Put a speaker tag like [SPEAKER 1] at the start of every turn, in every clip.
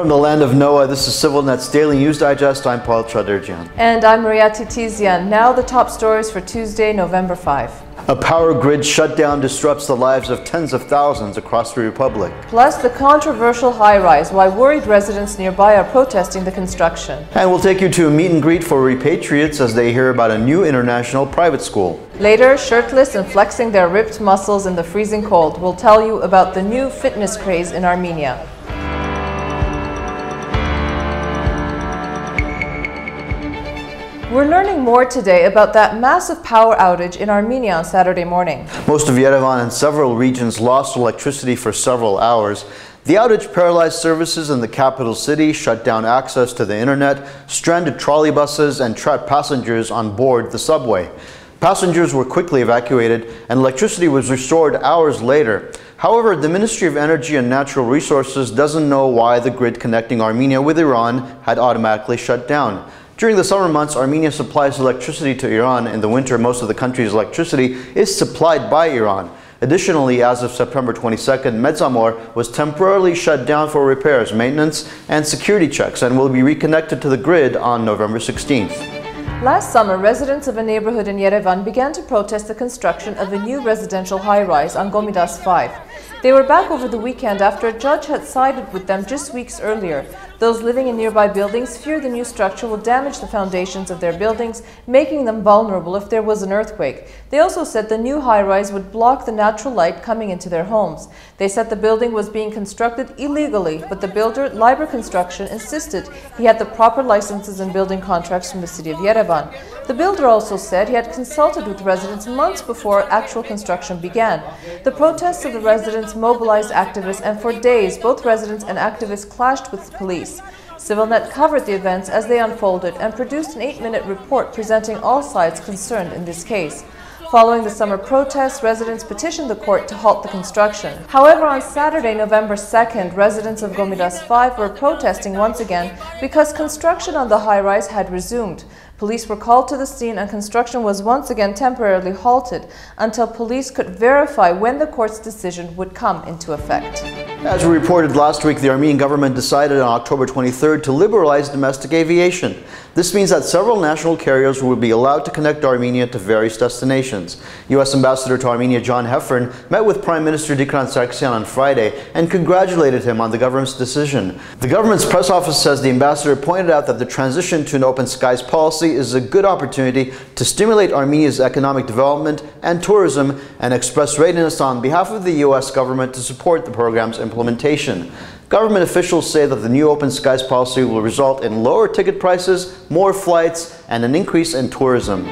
[SPEAKER 1] From the land of Noah, this is CivilNet's Daily News Digest. I'm Paul Chaderjian.
[SPEAKER 2] And I'm Titizian. Now the top stories for Tuesday, November 5.
[SPEAKER 1] A power grid shutdown disrupts the lives of tens of thousands across the Republic.
[SPEAKER 2] Plus the controversial high-rise, why worried residents nearby are protesting the construction.
[SPEAKER 1] And we'll take you to a meet and greet for repatriates as they hear about a new international private school.
[SPEAKER 2] Later, shirtless and flexing their ripped muscles in the freezing cold, we'll tell you about the new fitness craze in Armenia. We're learning more today about that massive power outage in Armenia on Saturday morning.
[SPEAKER 1] Most of Yerevan and several regions lost electricity for several hours. The outage paralyzed services in the capital city, shut down access to the internet, stranded trolley buses, and trapped passengers on board the subway. Passengers were quickly evacuated and electricity was restored hours later. However, the Ministry of Energy and Natural Resources doesn't know why the grid connecting Armenia with Iran had automatically shut down. During the summer months, Armenia supplies electricity to Iran. In the winter, most of the country's electricity is supplied by Iran. Additionally, as of September 22nd, Medzamor was temporarily shut down for repairs, maintenance, and security checks and will be reconnected to the grid on November 16th.
[SPEAKER 2] Last summer, residents of a neighborhood in Yerevan began to protest the construction of a new residential high-rise on Gomidas 5. They were back over the weekend after a judge had sided with them just weeks earlier. Those living in nearby buildings fear the new structure will damage the foundations of their buildings, making them vulnerable if there was an earthquake. They also said the new high-rise would block the natural light coming into their homes. They said the building was being constructed illegally, but the builder, Liber Construction, insisted he had the proper licenses and building contracts from the city of Yerevan. The builder also said he had consulted with residents months before actual construction began. The protests of the residents mobilized activists, and for days both residents and activists clashed with the police. CivilNet covered the events as they unfolded and produced an 8-minute report presenting all sides concerned in this case. Following the summer protests, residents petitioned the court to halt the construction. However, on Saturday, November 2nd, residents of Gomidas 5 were protesting once again because construction on the high-rise had resumed. Police were called to the scene and construction was once again temporarily halted until police could verify when the court's decision would come into effect.
[SPEAKER 1] As we reported last week, the Armenian government decided on October 23rd to liberalize domestic aviation. This means that several national carriers will be allowed to connect Armenia to various destinations. U.S. Ambassador to Armenia John Heffern met with Prime Minister Dikran Sargsyan on Friday and congratulated him on the government's decision. The government's press office says the ambassador pointed out that the transition to an open skies policy is a good opportunity to stimulate Armenia's economic development and tourism and expressed readiness on behalf of the U.S. government to support the program's implementation. Government officials say that the new open skies policy will result in lower ticket prices, more flights, and an increase in tourism.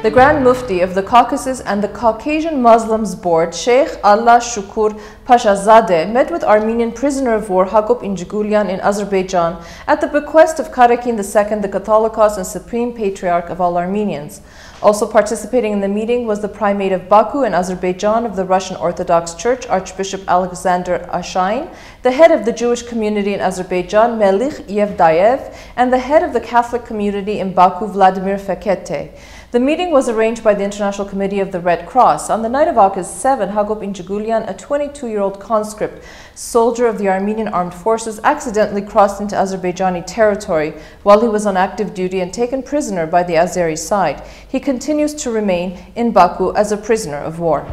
[SPEAKER 2] The Grand Mufti of the Caucasus and the Caucasian Muslims Board, Sheikh Allah Shukur Pashazadeh, met with Armenian prisoner of war Hagop Injigulian in Azerbaijan at the bequest of Karakin II, the Catholicos and Supreme Patriarch of all Armenians. Also participating in the meeting was the Primate of Baku and Azerbaijan of the Russian Orthodox Church, Archbishop Alexander Ashain, the head of the Jewish community in Azerbaijan, Melich Yevdayev, and the head of the Catholic community in Baku, Vladimir Fekete. The meeting was arranged by the International Committee of the Red Cross. On the night of August 7, Hagop Injigulian, a 22-year-old conscript soldier of the Armenian Armed Forces, accidentally crossed into Azerbaijani territory while he was on active duty and taken prisoner by the Azeri side. He continues to remain in Baku as a prisoner of war.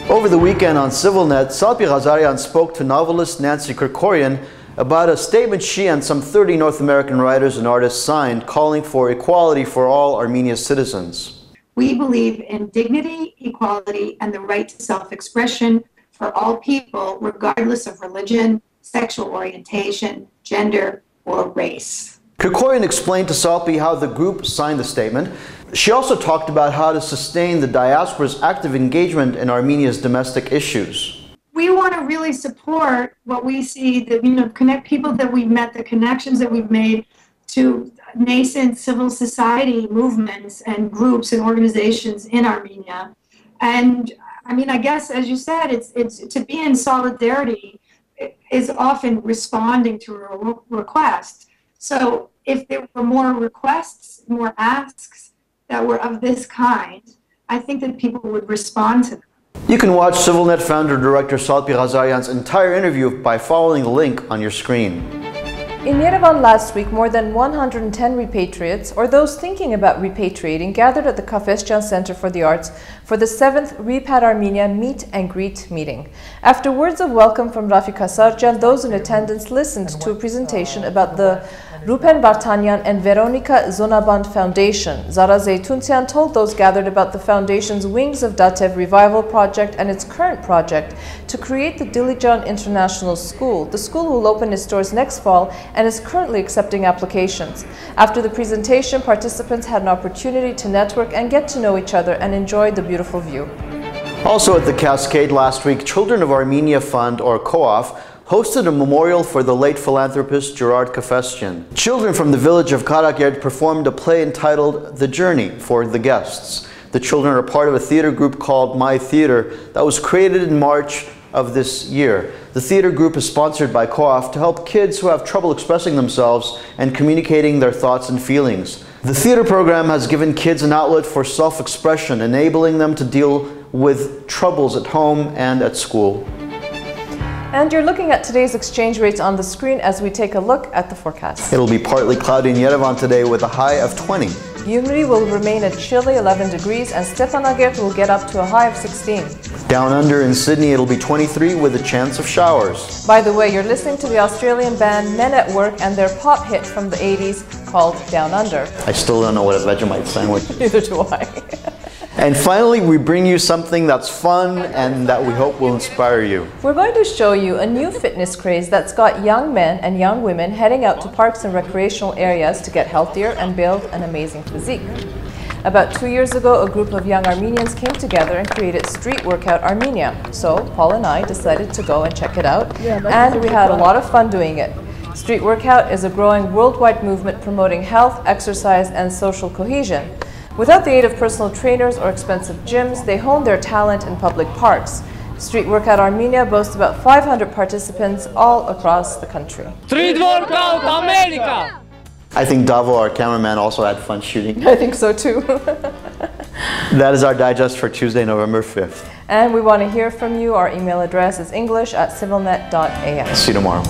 [SPEAKER 1] Over the weekend on CivilNet, Salpi Ghazarian spoke to novelist Nancy Kerkorian about a statement she and some 30 North American writers and artists signed calling for equality for all Armenia's citizens.
[SPEAKER 3] We believe in dignity, equality, and the right to self-expression for all people, regardless of religion, sexual orientation, gender, or race.
[SPEAKER 1] Kerkorian explained to Salpi how the group signed the statement. She also talked about how to sustain the diaspora's active engagement in Armenia's domestic issues.
[SPEAKER 3] We want to really support what we see, that, connect people that we've met, the connections that we've made to nascent civil society movements and groups and organizations in Armenia. And I guess, as you said, it's to be in solidarity is often responding to a request. So if there were more requests, more asks that were of this kind, I think that people would respond to them.
[SPEAKER 1] You can watch CivilNet founder-director Salpi Ghazarian's entire interview by following the link on your screen.
[SPEAKER 2] In Yerevan last week, more than 110 repatriates, or those thinking about repatriating, gathered at the Chaderjian Center for the Arts for the 7th Repat Armenia Meet and Greet meeting. After words of welcome from Rafik Chaderjian, those in attendance listened to a presentation about the Rupen Vartanyan and Veronica Zonaband Foundation. Zara Zeytuntian told those gathered about the foundation's Wings of Datev Revival project and its current project to create the Dilijan International School. The school will open its doors next fall and is currently accepting applications. After the presentation, participants had an opportunity to network and get to know each other and enjoy the beautiful view.
[SPEAKER 1] Also at the Cascade last week, Children of Armenia Fund, or COAF, hosted a memorial for the late philanthropist Gerard Kafestian. Children from the village of Karagirt performed a play entitled The Journey for the guests. The children are part of a theater group called My Theater that was created in March of this year. The theater group is sponsored by COAF to help kids who have trouble expressing themselves and communicating their thoughts and feelings. The theater program has given kids an outlet for self-expression, enabling them to deal with troubles at home and at school.
[SPEAKER 2] And you're looking at today's exchange rates on the screen as we take a look at the forecast.
[SPEAKER 1] It'll be partly cloudy in Yerevan today with a high of 20.
[SPEAKER 2] Gyumri will remain at chilly 11 degrees and Stepanakert will get up to a high of 16.
[SPEAKER 1] Down under in Sydney, it'll be 23 with a chance of showers.
[SPEAKER 2] By the way, you're listening to the Australian band Men at Work and their pop hit from the 80s called Down Under.
[SPEAKER 1] I still don't know what a Vegemite sandwich is.
[SPEAKER 2] Neither do I.
[SPEAKER 1] And finally, we bring you something that's fun and that we hope will inspire you.
[SPEAKER 2] We're going to show you a new fitness craze that's got young men and young women heading out to parks and recreational areas to get healthier and build an amazing physique. About 2 years ago, a group of young Armenians came together and created Street Workout Armenia. So Paul and I decided to go and check it out, and we had a lot of fun doing it. Street Workout is a growing worldwide movement promoting health, exercise, and social cohesion. Without the aid of personal trainers or expensive gyms, they hone their talent in public parks. Street Workout Armenia boasts about 500 participants all across the country.
[SPEAKER 4] Street Workout America!
[SPEAKER 1] I think Davo, our cameraman, also had fun shooting.
[SPEAKER 2] I think so too.
[SPEAKER 1] That is our digest for Tuesday, November 5th.
[SPEAKER 2] And we want to hear from you. Our email address is english@civilnet.am.
[SPEAKER 1] See you tomorrow.